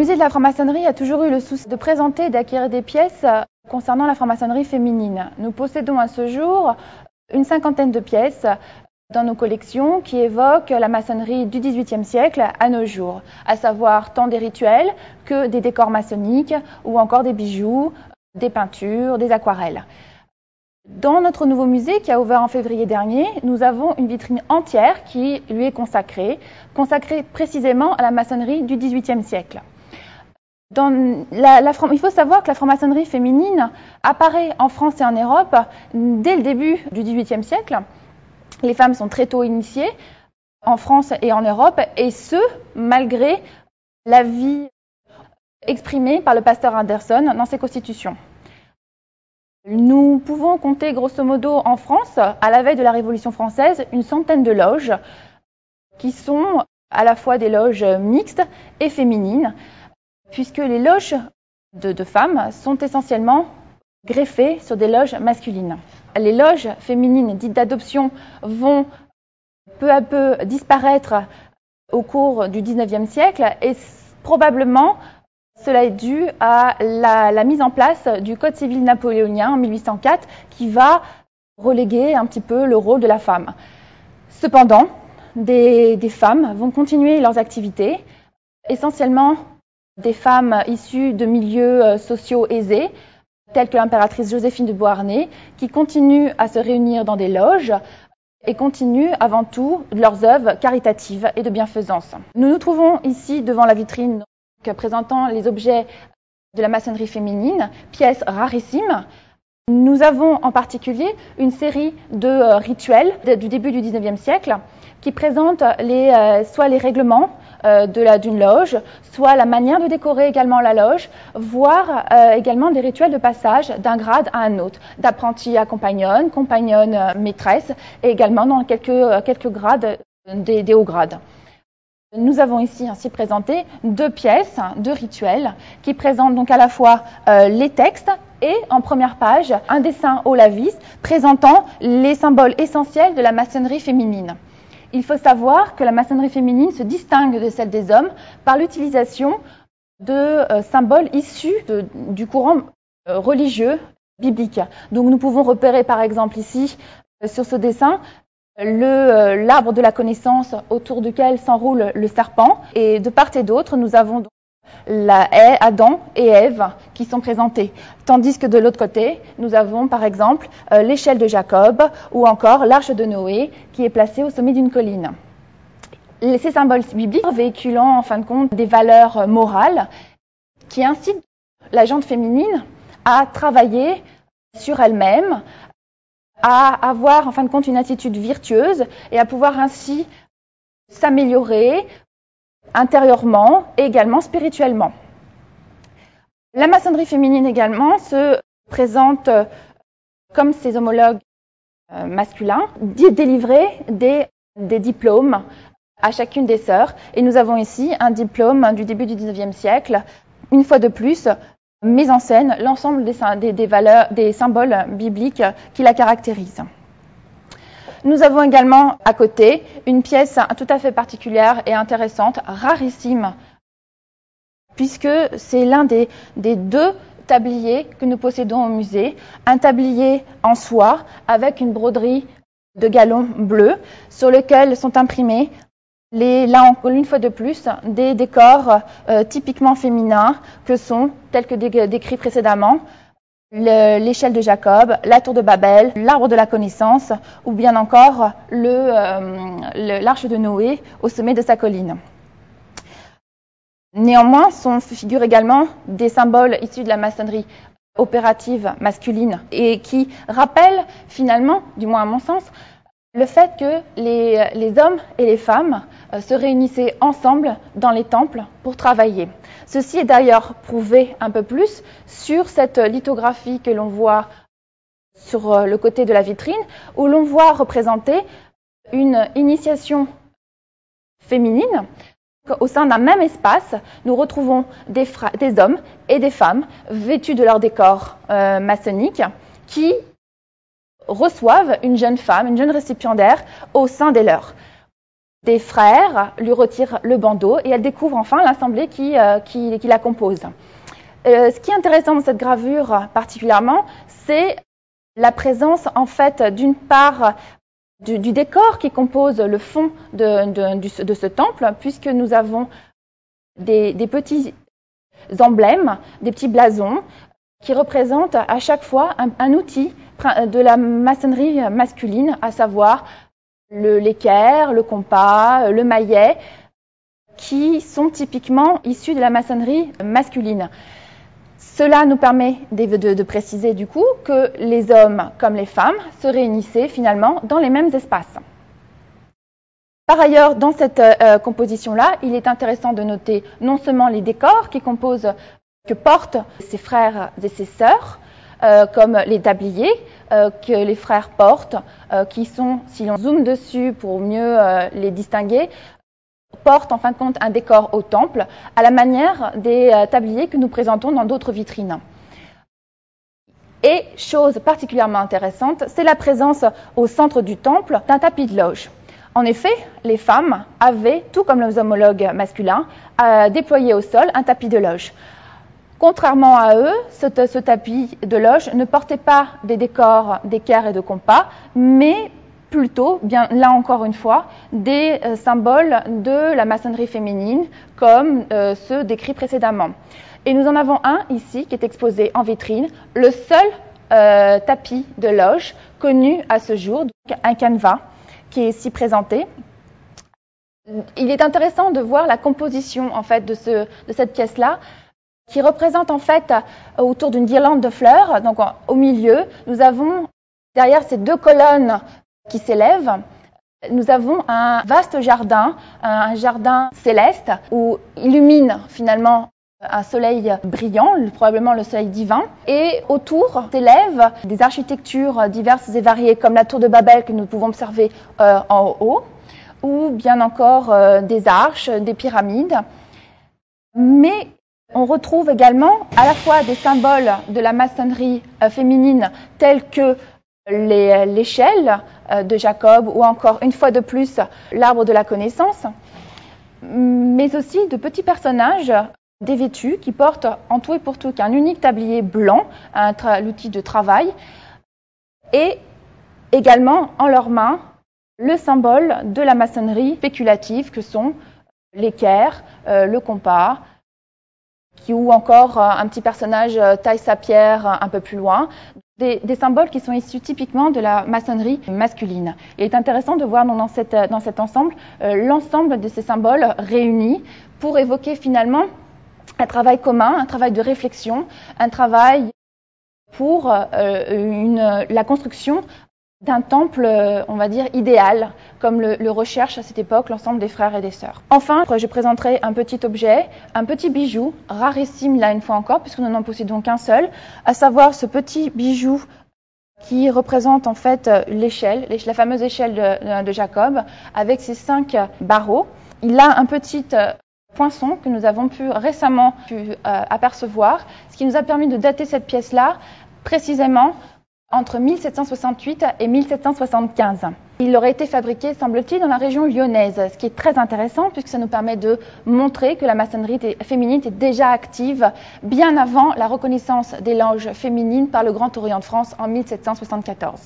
musée de la franc-maçonnerie a toujours eu le souci de présenter et d'acquérir des pièces concernant la franc-maçonnerie féminine. Nous possédons à ce jour une cinquantaine de pièces dans nos collections qui évoquent la maçonnerie du XVIIIe siècle à nos jours, à savoir tant des rituels que des décors maçonniques ou encore des bijoux, des peintures, des aquarelles. Dans notre nouveau musée qui a ouvert en février dernier, nous avons une vitrine entière qui lui est consacrée précisément à la maçonnerie du XVIIIe siècle. Il faut savoir que la franc-maçonnerie féminine apparaît en France et en Europe dès le début du XVIIIe siècle. Les femmes sont très tôt initiées en France et en Europe, et ce, malgré l'avis exprimé par le pasteur Anderson dans ses constitutions. Nous pouvons compter grosso modo en France, à la veille de la Révolution française, une centaine de loges qui sont à la fois des loges mixtes et féminines, puisque les loges de femmes sont essentiellement greffées sur des loges masculines. Les loges féminines dites d'adoption vont peu à peu disparaître au cours du XIXe siècle et probablement cela est dû à la mise en place du Code civil napoléonien en 1804 qui va reléguer un petit peu le rôle de la femme. Cependant, des femmes vont continuer leurs activités, essentiellement des femmes issues de milieux sociaux aisés, telles que l'impératrice Joséphine de Beauharnais, qui continuent à se réunir dans des loges et continuent avant tout leurs œuvres caritatives et de bienfaisance. Nous nous trouvons ici devant la vitrine présentant les objets de la maçonnerie féminine, pièces rarissimes. Nous avons en particulier une série de rituels du début du XIXe siècle qui présentent soit les règlements d'une loge, soit la manière de décorer également la loge, voire également des rituels de passage d'un grade à un autre, d'apprenti à compagnonne maîtresse, et également dans quelques grades des hauts grades. Nous avons ici ainsi présenté deux pièces, deux rituels, qui présentent donc à la fois les textes et en première page un dessin au lavis présentant les symboles essentiels de la maçonnerie féminine. Il faut savoir que la maçonnerie féminine se distingue de celle des hommes par l'utilisation de symboles issus du courant religieux biblique. Donc nous pouvons repérer par exemple ici, sur ce dessin, l'arbre de la connaissance autour duquel s'enroule le serpent. Et de part et d'autre, nous avons donc Adam et Ève qui sont présentés. Tandis que de l'autre côté, nous avons par exemple l'échelle de Jacob ou encore l'arche de Noé qui est placée au sommet d'une colline. Ces symboles bibliques véhiculant en fin de compte des valeurs morales qui incitent la gente féminine à travailler sur elle-même, à avoir en fin de compte une attitude virtueuse et à pouvoir ainsi s'améliorer intérieurement et également spirituellement. La maçonnerie féminine également se présente comme ses homologues masculins, délivrer des diplômes à chacune des sœurs. Et nous avons ici un diplôme du début du XIXe siècle, une fois de plus, met en scène l'ensemble des symboles bibliques qui la caractérisent. Nous avons également à côté une pièce tout à fait particulière et intéressante, rarissime, puisque c'est l'un des deux tabliers que nous possédons au musée, un tablier en soie avec une broderie de galon bleu sur lequel sont imprimés là, une fois de plus, des décors typiquement féminins que sont, tels que décrits précédemment, l'échelle de Jacob, la tour de Babel, l'arbre de la connaissance, ou bien encore l'arche de Noé au sommet de sa colline. Néanmoins, figurent également des symboles issus de la maçonnerie opérative masculine et qui rappellent finalement, du moins à mon sens, le fait que les hommes et les femmes se réunissaient ensemble dans les temples pour travailler. Ceci est d'ailleurs prouvé un peu plus sur cette lithographie que l'on voit sur le côté de la vitrine, où l'on voit représenter une initiation féminine. Au sein d'un même espace, nous retrouvons des hommes et des femmes vêtus de leur décor maçonnique qui reçoivent une jeune femme, une jeune récipiendaire au sein des leurs. des frères lui retirent le bandeau et elle découvre enfin l'assemblée qui la compose. Ce qui est intéressant dans cette gravure particulièrement, c'est la présence en fait d'une part du décor qui compose le fond de ce temple, puisque nous avons des petits emblèmes, des petits blasons qui représentent à chaque fois un outil de la maçonnerie masculine, à savoir l'équerre, le compas, le maillet, qui sont typiquement issus de la maçonnerie masculine. Cela nous permet de préciser du coup que les hommes comme les femmes se réunissaient finalement dans les mêmes espaces. Par ailleurs, dans cette composition-là, il est intéressant de noter non seulement les décors que portent ses frères et ses sœurs, comme les tabliers que les frères portent, qui sont, si l'on zoome dessus pour mieux les distinguer, portent en fin de compte un décor au temple, à la manière des tabliers que nous présentons dans d'autres vitrines. Et, chose particulièrement intéressante, c'est la présence au centre du temple d'un tapis de loge. En effet, les femmes avaient, tout comme leurs homologues masculins, déployé au sol un tapis de loge. Contrairement à eux, ce tapis de loge ne portait pas des décors d'équerre et de compas, mais plutôt, bien là encore une fois, des symboles de la maçonnerie féminine, comme ceux décrits précédemment. Et nous en avons un ici qui est exposé en vitrine, le seul tapis de loge connu à ce jour, donc un canevas qui est ici présenté. Il est intéressant de voir la composition en fait de cette pièce-là, qui représente en fait autour d'une guirlande de fleurs. Donc au milieu, nous avons derrière ces deux colonnes qui s'élèvent, nous avons un vaste jardin, un jardin céleste où illumine finalement un soleil brillant, probablement le soleil divin, et autour s'élèvent des architectures diverses et variées comme la tour de Babel que nous pouvons observer en haut, ou bien encore des arches, des pyramides. Mais on retrouve également à la fois des symboles de la maçonnerie féminine tels que l'échelle de Jacob ou encore une fois de plus l'arbre de la connaissance, mais aussi de petits personnages dévêtus qui portent en tout et pour tout qu'un unique tablier blanc, l'outil de travail, et également en leurs mains le symbole de la maçonnerie spéculative que sont l'équerre, le compas, ou encore un petit personnage taille sa pierre un peu plus loin, des symboles qui sont issus typiquement de la maçonnerie masculine. Il est intéressant de voir dans cet ensemble l'ensemble de ces symboles réunis pour évoquer finalement un travail commun, un travail de réflexion, un travail pour la construction d'un temple, on va dire, idéal, comme le recherche à cette époque l'ensemble des frères et des sœurs. Enfin, je présenterai un petit objet, un petit bijou, rarissime là une fois encore, puisque nous n'en possédons qu'un seul, à savoir ce petit bijou qui représente en fait la fameuse échelle de Jacob, avec ses 5 barreaux. Il a un petit poinçon que nous avons récemment pu apercevoir, ce qui nous a permis de dater cette pièce-là précisément entre 1768 et 1775. Il aurait été fabriqué, semble-t-il, dans la région lyonnaise, ce qui est très intéressant puisque ça nous permet de montrer que la maçonnerie féminine était déjà active bien avant la reconnaissance des loges féminines par le Grand Orient de France en 1774.